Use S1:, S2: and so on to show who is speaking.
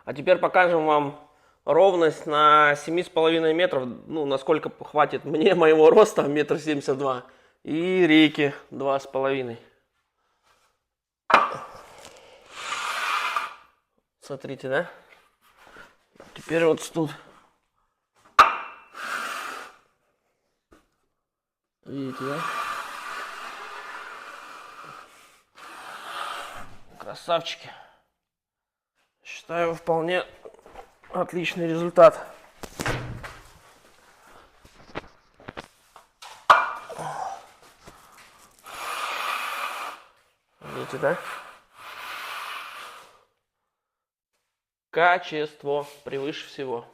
S1: А теперь покажем вам ровность на 7,5 метров, ну, насколько хватит мне моего роста, 1,72 м, и рейки 2,5. Смотрите, да? Теперь вот тут. Видите, да? Красавчики. Считаю, вполне отличный результат. Видите, да? Качество превыше всего.